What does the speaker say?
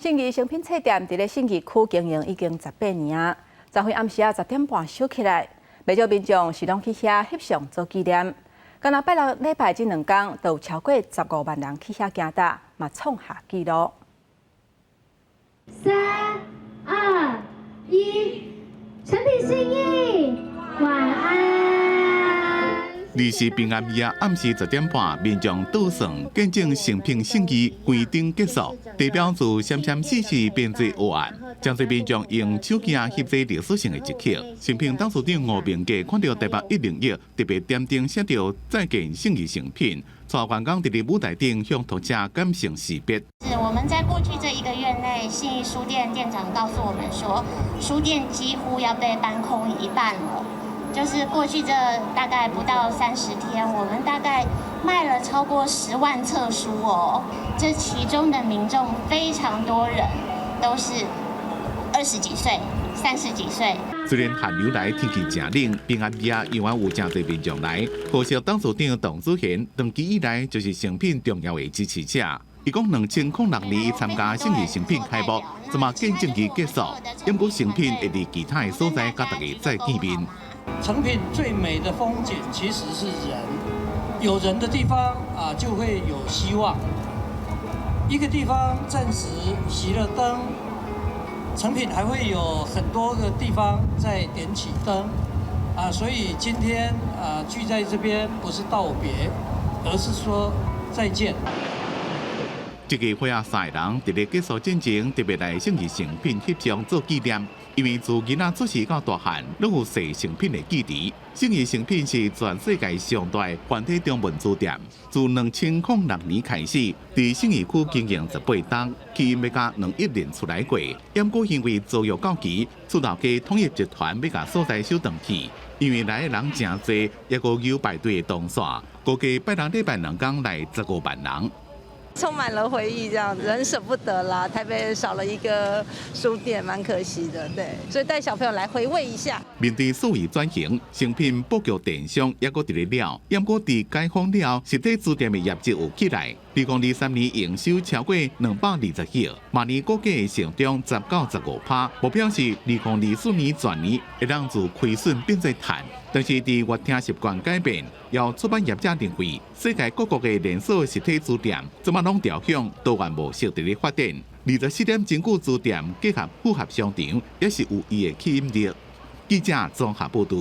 信义商品册店伫咧信义区经营已经18年啊。昨天暗时10点半收起来，不少民众是拢去遐翕相做纪念。敢若拜六礼拜这2天，就有超过15万人去遐行踏，嘛创下纪录。3、2、1，陈品信义，晚安。 日是平安夜暗时10点半，民众倒算见证成品信义关灯结束，代表自闪闪逝世变做黑暗。将这民众用手机翕做历史性的一刻。成品董事长吴明佳看到台北101特别点灯写着“再见信义成品”，带员工伫舞台顶向读者感性识别。是我们在过去这1个月内，信义书店店长告诉我们说，书店几乎要被搬空一半了。 就是过去这大概不到30天，我们大概卖了超过10万册书哦。这其中的民众非常多人都是20几岁、30几岁。虽然寒流来，天气正冷，平安夜依然有真侪民众来。可惜董事长董子贤长期以来就是成品重要的支持者。伊讲2006年伊参加信义成品开幕，怎么见证期结束，因过成品会伫其他的所在甲大家再见面。 成品最美的风景其实是人，有人的地方啊就会有希望。一个地方暂时熄了灯，成品还会有很多个地方在点起灯啊，所以今天啊聚在这边不是道别，而是说再见。 这个会啊，三个人伫咧结束进前，特别来信义成品翕相做纪念。因为自囡仔出世到大汉，拢有细成品的记忆。信义成品是全世界上大的繁体中文书店，自2006年开始，伫信义区经营18档，去要甲21年出来过。不过因为租约到期，厝头家统一集团要甲所在收回去。因为来的人真多，也有排队的动线，估计拜六礼拜2天来15万人。 充满了回忆，这样子很舍不得啦。台北少了一个书店，蛮可惜的，对。所以带小朋友来回味一下。面对数位转型，成品布局电商也搁伫咧了，不过伫解封了，实体书店的业绩有起来。2023年营收超过220亿，明年估计会成长10到15%，目标是2024年全年会让自亏损变做赚。但是伫阅听习惯改变，要出版业者认为，世界各国的连锁实体书店，怎么拢朝向多元模式伫咧发展。24点真久书店结合复合商场，也是有伊的吸引力。记者综合报道。